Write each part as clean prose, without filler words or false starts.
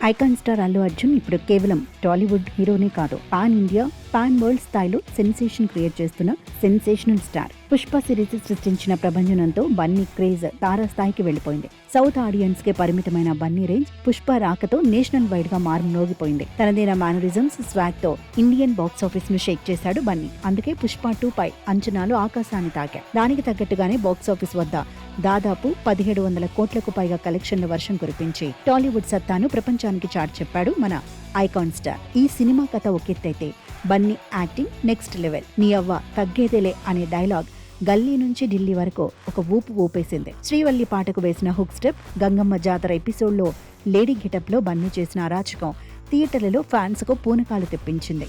Icon star Allu Arjun ఇప్పుడు కేవలం టాలీవుడ్ హీరోనే కాదు, పాన్ ఇండియా, పాన్ వరల్డ్ స్థాయిలో సెన్సేషన్ క్రియేట్ చేస్తున్న సెన్సేషనల్ స్టార్. పుష్ప సిరీస్ సృష్టించిన ప్రభంజనంతో బన్నీ క్రేజ్ తారాస్థాయికి వెళ్లిపోయింది. సౌత్ ఆడియన్స్ కే పరిమితమైన బన్నీ రేంజ్ పుష్ప రాకతో నేషనల్ వైడ్ గా మారుమోగిపోయింది. తనదైన మేనరిజమ్స్, స్వాగ్ తో ఇండియన్ బాక్స్ ఆఫీస్ ను షేక్ చేశాడు బన్నీ. అందుకే పుష్ప 2 పై అంచనాలు ఆకాశాన్ని తాకాయి. దానికి తగ్గట్టుగానే బాక్స్ ఆఫీస్ వద్ద దాదాపు 1700 కోట్లకు పైగా కలెక్షన్ల వర్షం కురిపించి టాలీవుడ్ సత్తాను ప్రపంచానికి చాటి చెప్పాడు మన ఐకాన్ స్టార్. ఈ సినిమా కథ ఒకెత్తైతే బన్నీ యాక్టింగ్ నెక్స్ట్ లెవెల్. నీ అవ్వ తగ్గేదేలే అనే డైలాగ్ గల్లీ నుంచి ఢిల్లీ వరకు ఒక ఊపు ఊపేసింది. శ్రీవల్లి పాటకు వేసిన హుక్ స్టెప్, గంగమ్మ జాతర ఎపిసోడ్లో లేడీ గెటప్ లో బన్నీ చేసిన అరాచకం థియేటర్లలో ఫ్యాన్స్ కు పూనకాలు తెప్పించింది.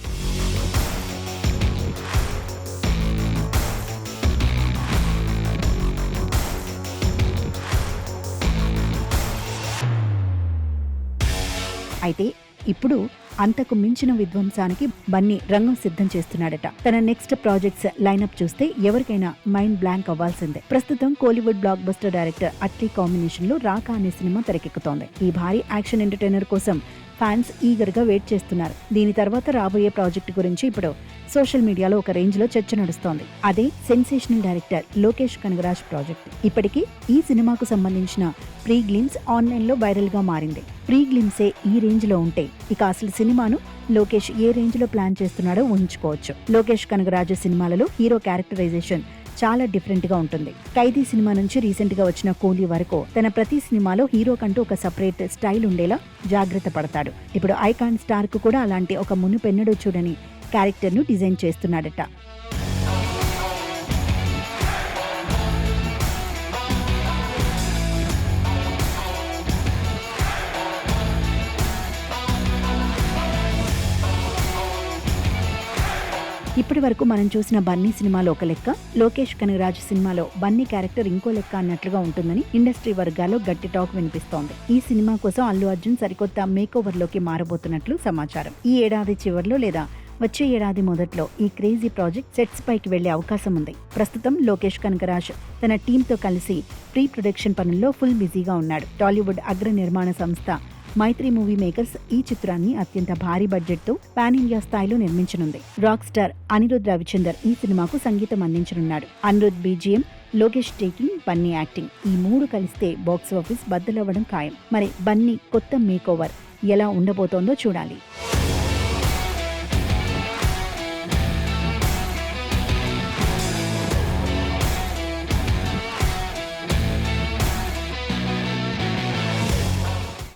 అయితే ఇప్పుడు అంతకు మించిన విధ్వంసానికి బన్నీ రంగం సిద్ధం చేస్తున్నాడట. తన నెక్స్ట్ ప్రాజెక్ట్స్ లైనప్ చూస్తే ఎవరికైనా మైండ్ బ్లాంక్ అవ్వాల్సిందే. ప్రస్తుతం Kollywood block buster director Atlee combination లో రాకా అనే సినిమా తెరకెక్కుతోంది. ఈ భారీ యాక్షన్ ఎంటర్టైనర్ కోసం ఫ్యాన్స్ ఈగర్ గా వెయిట్ చేస్తున్నారు. దీని తర్వాత రాబోయే ప్రాజెక్టు గురించి ఇప్పుడు సోషల్ మీడియాలో ఒక రేంజ్ లో చర్చ నడుస్తోంది. అదే sensational director Lokesh Kanagaraj project. ఇప్పటికీ ఈ సినిమాకు సంబంధించిన ప్రీ గ్లిమ్స్ ఆన్లైన్ లో వైరల్ గా మారింది. ప్రీ గ్లిమ్సే ఈ రేంజ్ లో ఉంటే ఇక అసలు సినిమాను లోకేష్ ఏ రేంజ్ లో ప్లాన్ చేస్తున్నాడో ఊహించుకోవచ్చు. లోకేష్ కనగరాజు సినిమాలలో హీరో క్యారెక్టరైజేషన్ చాలా డిఫరెంట్ గా ఉంటుంది. ఖైదీ సినిమా నుంచి రీసెంట్ గా వచ్చిన కూలీ వరకు తన ప్రతి సినిమాలో హీరో కంటూ ఒక సపరేట్ స్టైల్ ఉండేలా జాగ్రత్త పడతాడు. ఇప్పుడు ఐకాన్ స్టార్ కు కూడా అలాంటి ఒక మునుపెన్నడూ చూడని క్యారెక్టర్ ను డిజైన్ చేస్తున్నాడట. ఇప్పటి వరకు మనం చూసిన బన్నీ సినిమాలో ఒక లెక్క, లోకేష్ కనగరాజ్ సినిమాలో బన్నీ క్యారెక్టర్ ఇంకో లెక్క అన్నట్లుగా ఉంటుందని ఇండస్ట్రీ వర్గాల్లో గట్టి టాక్ వినిపిస్తోంది. ఈ సినిమా కోసం అల్లు అర్జున్ సరికొత్త మేక్ ఓవర్ లోకి మారబోతున్నట్లు సమాచారం. ఈ ఏడాది చివర్లో లేదా వచ్చే ఏడాది మొదట్లో ఈ క్రేజీ ప్రాజెక్ట్ సెట్స్ పైకి వెళ్లే అవకాశం ఉంది. ప్రస్తుతం లోకేష్ కనగరాజ్ తన టీంతో కలిసి ప్రీ ప్రొడక్షన్ పనుల్లో ఫుల్ బిజీగా ఉన్నాడు. టాలీవుడ్ అగ్ర నిర్మాణ సంస్థ మైత్రి మూవీ మేకర్స్ ఈ చిత్రాన్ని అత్యంత భారీ బడ్జెట్ తో పాన్ ఇండియా స్థాయిలో నిర్మించనుంది. రాక్ స్టార్ అనిరుద్ రవిచందర్ ఈ సినిమాకు సంగీతం అందించనున్నాడు. Anirudh BGM, Lokesh taking, Bunny acting ఈ 3 కలిస్తే బాక్స్ ఆఫీస్ బద్దలవ్వడం ఖాయం. మరి బన్నీ కొత్త మేక్ ఓవర్ ఎలా ఉండబోతోందో చూడాలి.